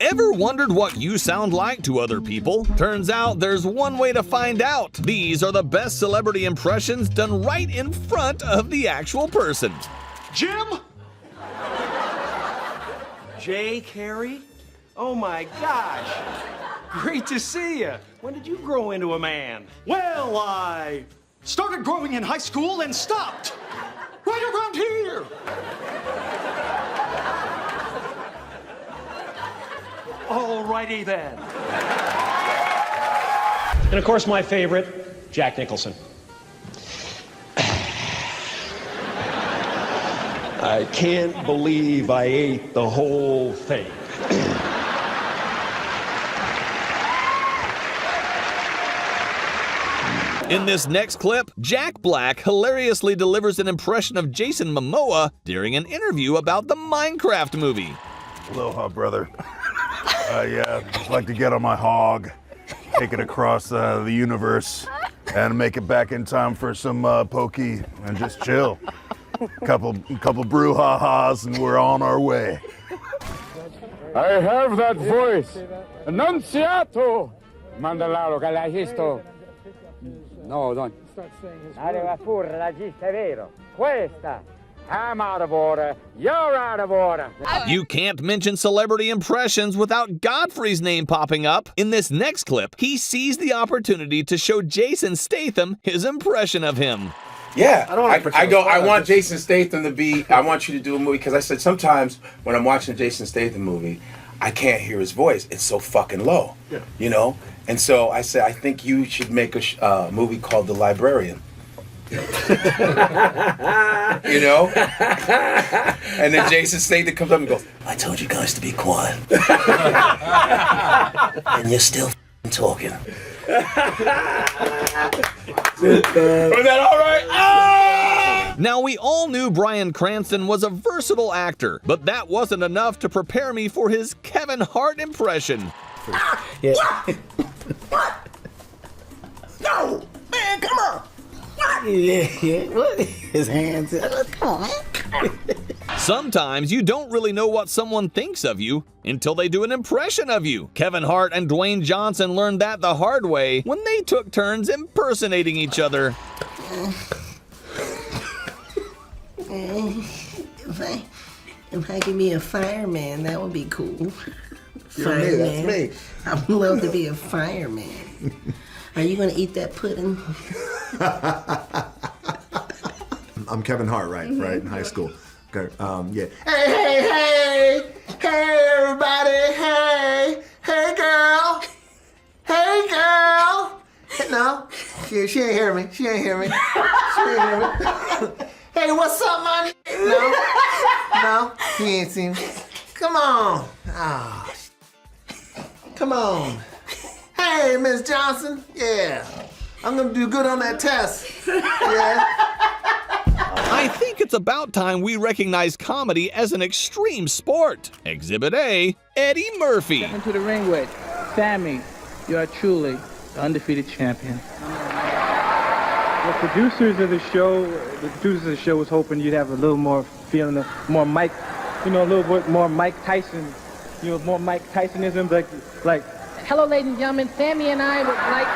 Ever wondered what you sound like to other people? Turns out there's one way to find out. These are the best celebrity impressions done right in front of the actual person. Jim? Jay Carey? Oh my gosh. Great to see you. When did you grow into a man? Well, I started growing in high school and stopped. Right around here. Alrighty then. And of course, my favorite, Jack Nicholson. I can't believe I ate the whole thing. In this next clip, Jack Black hilariously delivers an impression of Jason Momoa during an interview about the Minecraft movie. Aloha, brother. Just like to get on my hog, take it across the universe, and make it back in time for some pokey and just chill. Couple brouhahas, and we're on our way. I have that voice. Annunziato. Mandalaro galagisto. No, don't. Arriva pure, la gista è vero. Questa. I'm out of order. You're out of order. You can't mention celebrity impressions without Godfrey's name popping up. In this next clip, he sees the opportunity to show Jason Statham his impression of him. Yeah, I want Jason Statham to be, I want you to do a movie, because I said sometimes when I'm watching a Jason Statham movie, I can't hear his voice. It's so fucking low, you know? And so I said, I think you should make a movie called The Librarian. You know? And then Jason Statham comes up and goes, I told you guys to be quiet. And you're still talking. Was that all right? Ah! Now, we all knew Bryan Cranston was a versatile actor, but that wasn't enough to prepare me for his Kevin Hart impression. Yeah. What? No! Man, come on! Yeah. What? His hands. Come on, man. Sometimes you don't really know what someone thinks of you until they do an impression of you. Kevin Hart and Dwayne Johnson learned that the hard way when they took turns impersonating each other. If I could be a fireman, that would be cool. Fireman. That's me. I would love to be a fireman. Are you gonna eat that pudding? I'm Kevin Hart, right? Right in high school. Okay. Yeah. Hey, everybody. Hey, girl. Hey, girl. No, she ain't hear me. She ain't hear me. Hey, what's up, man? No, he ain't seen me. Come on. Oh, come on. Hey, Miss Johnson. Yeah, I'm gonna do good on that test. Yeah. I think it's about time we recognize comedy as an extreme sport. Exhibit A, Eddie Murphy. Step into the ring with Sammy. You are truly the undefeated champion. The producers of the show was hoping you'd have a little more feeling, more Mike, a little bit more Mike Tyson, more Mike Tysonism, like, hello, ladies and gentlemen, Sammy and I would like.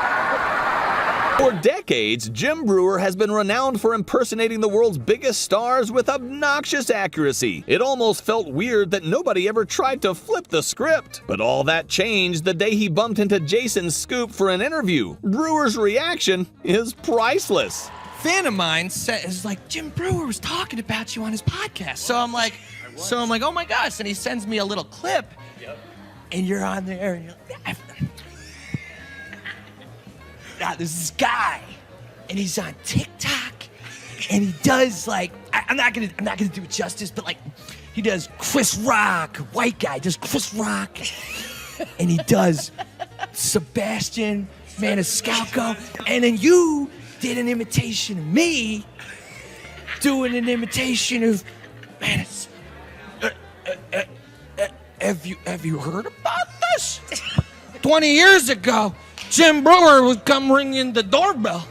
For decades, Jim Breuer has been renowned for impersonating the world's biggest stars with obnoxious accuracy. It almost felt weird that nobody ever tried to flip the script. But all that changed the day he bumped into Jason Scoop for an interview. Breuer's reaction is priceless. Fan of mine is like, Jim Breuer was talking about you on his podcast. So I'm like, oh my gosh. And he sends me a little clip. Yep. And you're on there. And you're like, there's this guy, and he's on TikTok, and he does I'm not gonna do it justice, but he does Chris Rock, white guy does Chris Rock, and he does Sebastian Maniscalco, and then you did an imitation of me, doing an imitation of Manis. Have you heard about this? 20 years ago, Jim Breuer would come ringing the doorbell.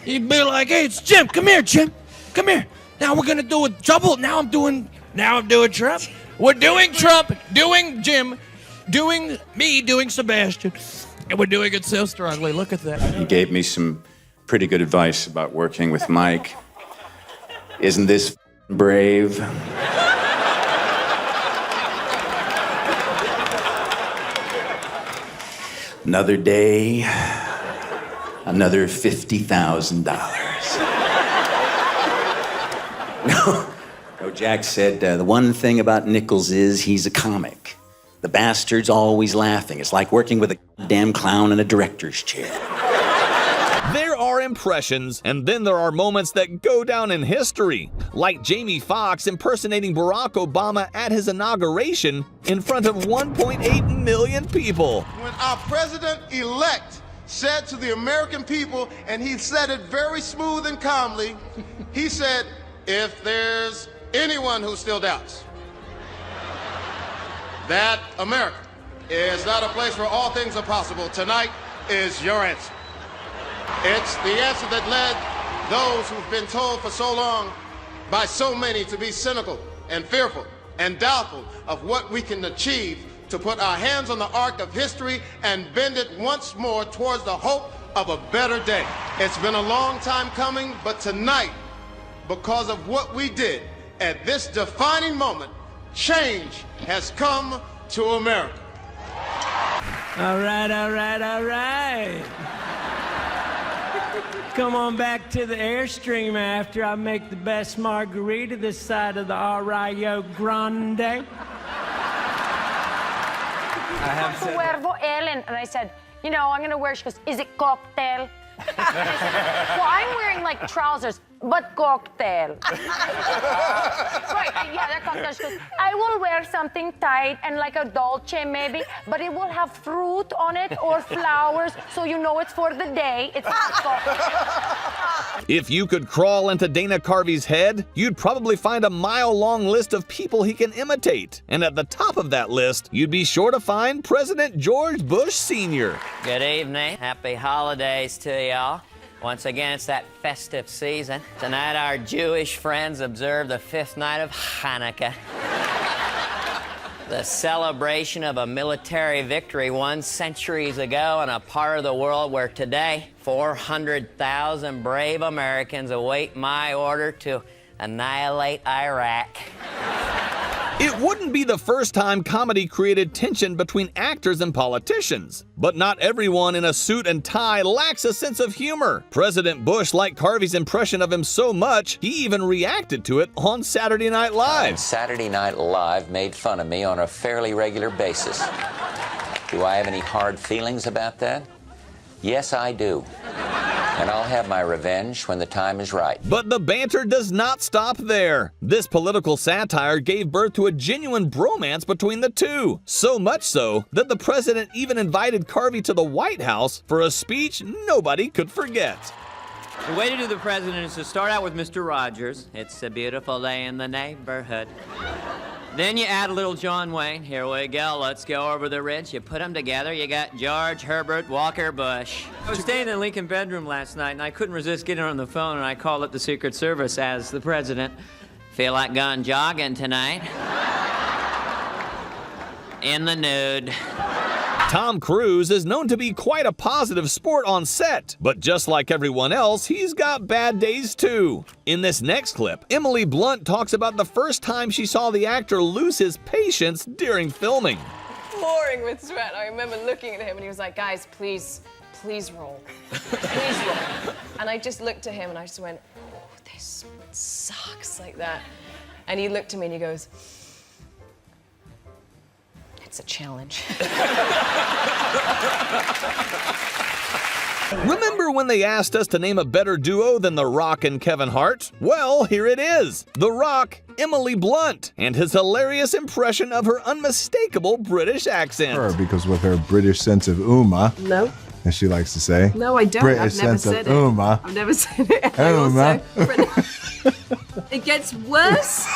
He'd be like, hey, it's Jim. Come here, Jim. Come here. Now we're going to do a double. Now I'm doing Trump. We're doing Trump, doing Jim. doing Sebastian. And we're doing it so strongly. Look at that. He gave me some pretty good advice about working with Mike. Isn't this brave? Another day, another $50,000. No, Jack said the one thing about Nichols is he's a comic. The bastard's always laughing. It's like working with a damn clown in a director's chair. There are impressions, and then there are moments that go down in history, like Jamie Foxx impersonating Barack Obama at his inauguration in front of 1.8 million people. When our president-elect said to the American people, and he said it very smooth and calmly, he said, if there's anyone who still doubts that America is not a place where all things are possible, tonight is your answer. It's the answer that led those who've been told for so long by so many to be cynical and fearful and doubtful of what we can achieve to put our hands on the arc of history and bend it once more towards the hope of a better day. It's been a long time coming, but tonight, because of what we did at this defining moment, change has come to America. All right, all right, all right. Come on back to the Airstream after I make the best margarita this side of the Arroyo Grande. I have said Ellen, and I said, you know, I'm gonna wear, she goes, is it cocktail? And I said, well, I'm wearing like trousers, but cocktail. Right, yeah, they're cocktail. She goes, I will wear something tight and like a dolce maybe, but it will have fruit on it or flowers, so you know it's for the day. It's cocktail. If you could crawl into Dana Carvey's head, you'd probably find a mile-long list of people he can imitate. And at the top of that list, you'd be sure to find President George Bush Sr. Good evening. Happy holidays to y'all. Once again, it's that festive season. Tonight, our Jewish friends observe the 5th night of Hanukkah. The celebration of a military victory won centuries ago in a part of the world where today 400,000 brave Americans await my order to annihilate Iraq. It wouldn't be the first time comedy created tension between actors and politicians. But not everyone in a suit and tie lacks a sense of humor. President Bush liked Carvey's impression of him so much, he even reacted to it on Saturday Night Live. Saturday Night Live made fun of me on a fairly regular basis. Do I have any hard feelings about that? Yes, I do. And I'll have my revenge when the time is right. But the banter does not stop there. This political satire gave birth to a genuine bromance between the two. So much so that the president even invited Carvey to the White House for a speech nobody could forget. The way to do the president is to start out with Mr. Rogers. It's a beautiful day in the neighborhood. Then you add a little John Wayne. Here we go. Let's go over the ridge. You put them together. You got George Herbert Walker Bush. I was staying in the Lincoln bedroom last night, and I couldn't resist getting on the phone, and I called up the Secret Service as the president. Feel like going jogging tonight? In the nude. Tom Cruise is known to be quite a positive sport on set, but just like everyone else, he's got bad days too. In this next clip, Emily Blunt talks about the first time she saw the actor lose his patience during filming. Pouring with sweat. I remember looking at him and he was like, guys, please roll. Please roll. And I just looked at him and I just went, oh, this sucks, like that. And he looked at me and he goes, it's a challenge. Remember when they asked us to name a better duo than The Rock and Kevin Hart? Well, here it is. The Rock, Emily Blunt, and his hilarious impression of her unmistakable British accent. Her, because with her British sense of Uma, No. as she likes to say. No, I don't. British I've never sense said of it. Uma. I've never said it. I Uma. It gets worse.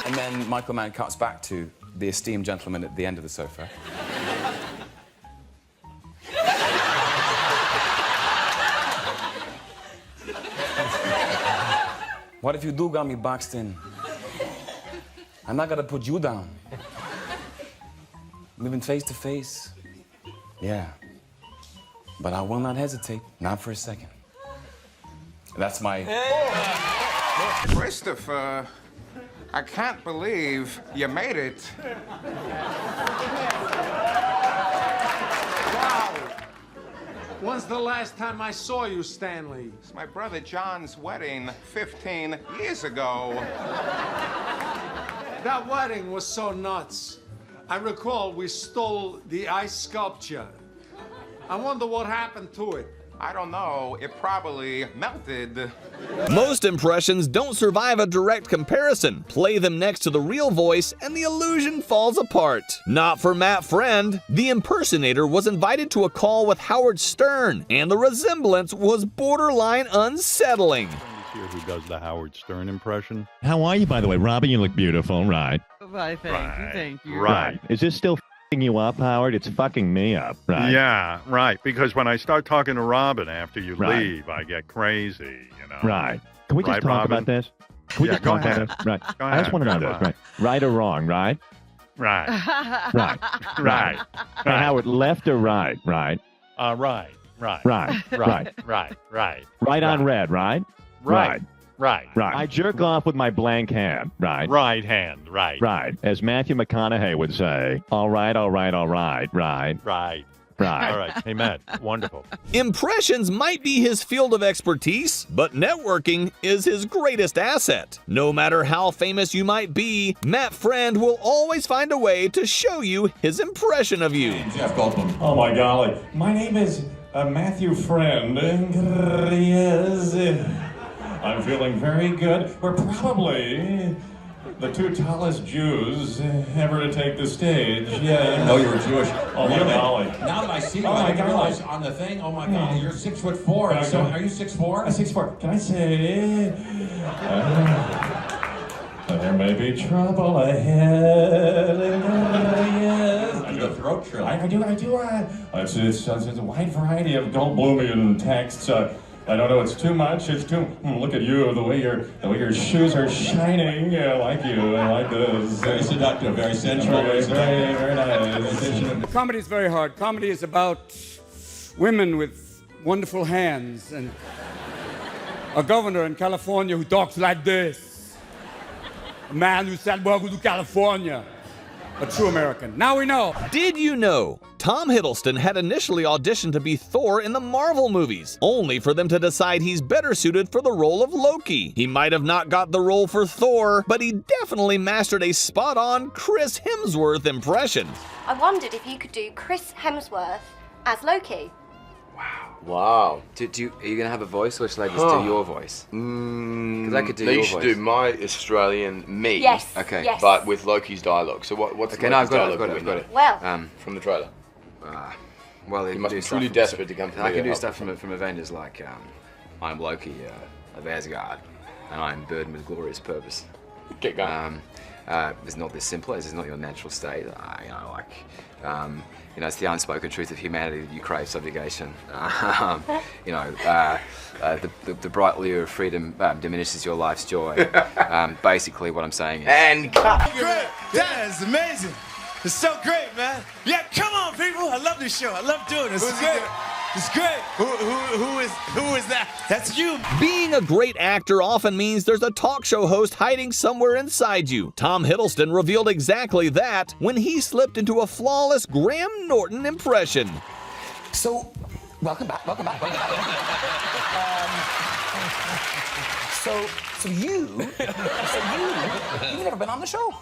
And then Michael Mann cuts back to the esteemed gentleman at the end of the sofa. What if you do got me boxed in? I'm not gonna put you down. living face to face. Yeah. But I will not hesitate, not for a second. That's my... Christopher, I can't believe you made it. Wow. When's the last time I saw you, Stanley? It's my brother John's wedding 15 years ago. That wedding was so nuts. I recall we stole the ice sculpture. I wonder what happened to it. I don't know. It probably melted. Most impressions don't survive a direct comparison. Play them next to the real voice and the illusion falls apart. Not for Matt Friend. The impersonator was invited to a call with Howard Stern, and the resemblance was borderline unsettling. Here who does the Howard Stern impression? How are you, by the way? Robin, you look beautiful, right? Why, thank you. Right. Is this still f***ing you up, Howard? It's fucking me up, right? Yeah, right. Because when I start talking to Robin after you Right. leave, I get crazy, you know. Right. Can we just Right, talk Robin? about this? Can we Yeah, just go talk about ahead. this? Right. Go I just ahead. want to know Go this, ahead. right? Right or wrong, right? Right. Right. Right. Hey, Howard, left or right? Right. Right. Right. Right. Right. Right. Right. Right on red, right? Right. Right. Right. I jerk off with my blank hand, right? Right hand. Right. Right. As Matthew McConaughey would say, all right, all right, all right, right. Right. Right. All right. Hey, Matt. Wonderful. Impressions might be his field of expertise, but networking is his greatest asset. No matter how famous you might be, Matt Friend will always find a way to show you his impression of you. Jeff Goldblum. Oh my golly. My name is Matthew Friend. Yes. I'm feeling very good. We're probably the two tallest Jews ever to take the stage. Yeah. No, you were Jewish. Oh my Really? golly. Now that I see you, Oh my I didn't God. realize on the thing, oh my God, you're 6'4". Yeah, So, okay. are you 6'4"? 6'4". Can I say? There may be trouble ahead. Yes. I do a throat trill. I do. It's a wide variety of Goldblumian texts. I don't know. It's too much. It's too. Look at you. The way your shoes are shining. I like you. I like this. Very seductive. Very sensual. Very nice. Comedy is very hard. Comedy is about women with wonderful hands and a governor in California who talks like this. A man who said, welcome to California. A true American. Now we know. Did you know Tom Hiddleston had initially auditioned to be Thor in the Marvel movies, only for them to decide he's better suited for the role of Loki? He might have not got the role for Thor, but he definitely mastered a spot-on Chris Hemsworth impression. I wondered if you could do Chris Hemsworth as Loki. Wow. Are you going to have a voice, or should I just do your voice? Because I could do no, your you should voice. do my Australian me. Yes. Okay. Yes. But with Loki's dialogue. So what's Okay, Loki's no, I've got dialogue it, that we I've got know? it. Well. From the trailer. Well, You must do be stuff truly from- desperate to come I can do up. stuff from Avengers like, I'm Loki of Asgard, and I'm burdened with glorious purpose. Get going. It's not this simple. It's not your natural state. It's the unspoken truth of humanity that you crave subjugation. The bright lure of freedom diminishes your life's joy. Basically, what I'm saying is. And cut. Great. That is amazing. It's so great, man. Yeah, come on, people. I love this show. I love doing this. It's great. It's great. Who is that? That's you. Being a great actor often means there's a talk show host hiding somewhere inside you. Tom Hiddleston revealed exactly that when he slipped into a flawless Graham Norton impression. So, welcome back. You've never been on the show.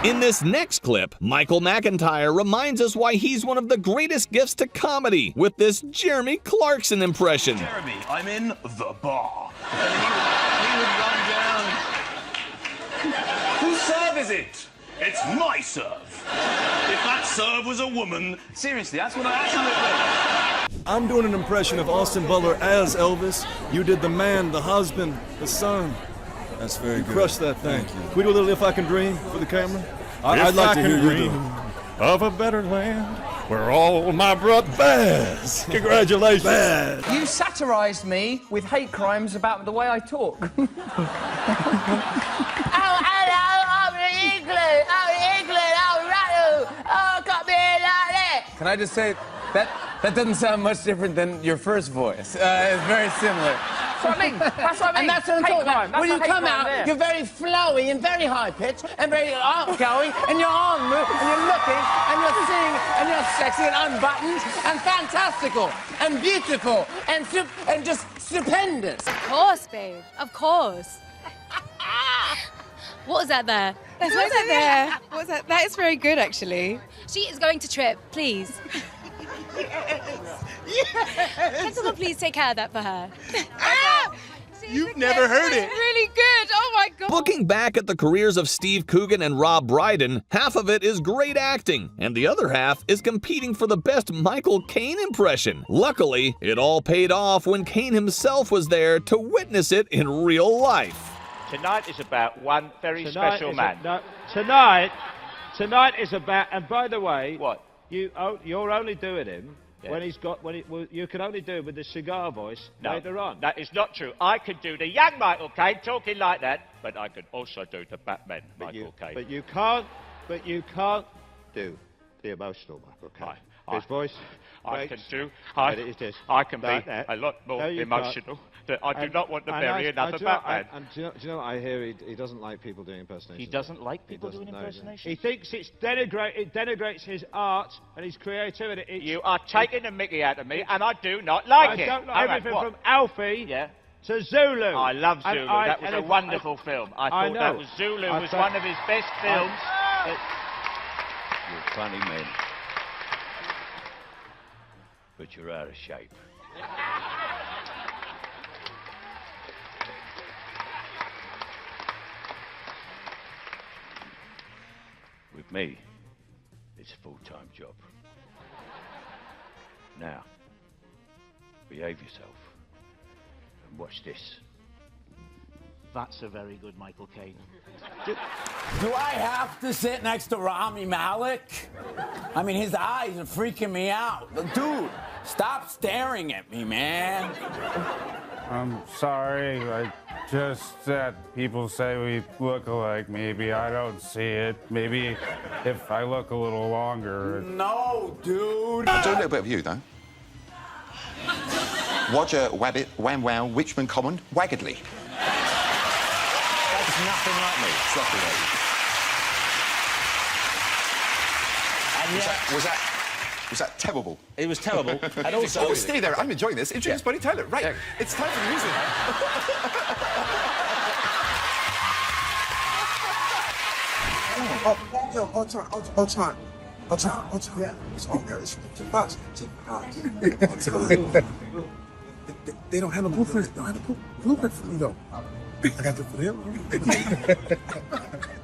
In this next clip, Michael McIntyre reminds us why he's one of the greatest gifts to comedy with this Jeremy Clarkson impression. Jeremy, I'm in the bar. And he would run down. Whose serve is it? It's my serve. If that serve was a woman, seriously, that's what I actually. I'm doing an impression of Austin Butler as Elvis. You did the man, the husband, the son. That's very good. Crush that thing. Thank you. Can we do a little If I Can Dream for the camera? I'd like to hear you do it. Of a better land where all my brothers. Congratulations. You satirized me with hate crimes about the way I talk. Oh, hello, I'm in England. I'm in England. I'm right Can I just say that doesn't sound much different than your first voice. It's very similar. That's what I mean. That's what I mean. And that's what I'm Hate talking crime. about. That's When you what hate come crime out, there. you're very flowy and very high pitched and very outgoing, and your arm move, and you're looking, and you're singing, and you're sexy and unbuttoned and fantastical and beautiful and just stupendous. Of course, babe. Of course. What was that there? What was that there? What was that? That is very good, actually. She is going to trip, please. Can someone please take care of that for her? You've never heard it. Really good. Oh my God. Looking back at the careers of Steve Coogan and Rob Brydon, half of it is great acting, and the other half is competing for the best Michael Caine impression. Luckily, it all paid off when Caine himself was there to witness it in real life. Tonight is about one very special man. Tonight is about, and by the way, what? You're only doing him when you can only do it with the cigar voice later on. That is not true. I could do the young Michael Caine talking like that, but I could also do the Batman Michael Caine. But you can't do the emotional Michael Caine. His voice. I can do. It is this. I can be That. a lot more No, you emotional. I do not want to bury And another Batman. do you know what I hear? He doesn't like people doing impersonations. He doesn't like people doing impersonations? He thinks it denigrates his art and his creativity. You are taking the mickey out of me, and I do not like it. I don't like All right, everything what? from Alfie to Zulu. I love Zulu. That was a wonderful film. I thought that was Zulu was one of his best films. You're funny men. But you're out of shape. With me, it's a full-time job. Now, behave yourself and watch this. That's a very good Michael Caine. Do I have to sit next to Rami Malek? I mean, his eyes are freaking me out. Dude, stop staring at me, man. I'm sorry. I just that people say we look alike. Maybe I don't see it. Maybe if I look a little longer. No, dude. I'll do a little bit of you, though. Roger Wabbit, Wham Wow, Richmond Common, Waggadley. That's nothing like me. It's nothing like you. Was that terrible? It was terrible. And also, oh, stay there. I'm enjoying this. Introduce Bonnie Tyler. Right. Yeah. It's time for the music. Hold on. Yeah. It's all there. It's too fast. They don't have a blueprint. They don't have a blueprint for me, though. I got it for them.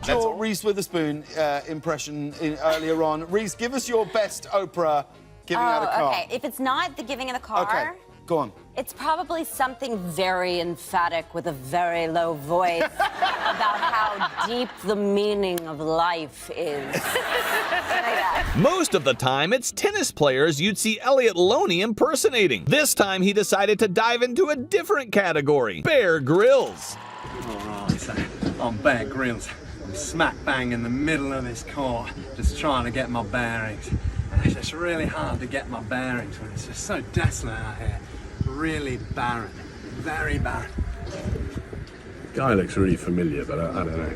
Your Reese Witherspoon impression earlier on. Reese, give us your best Oprah giving out a car. Okay. If it's not the giving of the car, Okay, go on. it's probably something very emphatic with a very low voice about how deep the meaning of life is. Most of the time, it's tennis players you'd see Elliot Loney impersonating. This time, he decided to dive into a different category, Bear Grylls. All right, so I'm Bear Grylls. I'm smack bang in the middle of this court, just trying to get my bearings. And it's just really hard to get my bearings when it's just so desolate out here. Really barren, very barren. Guy looks really familiar, but I don't know.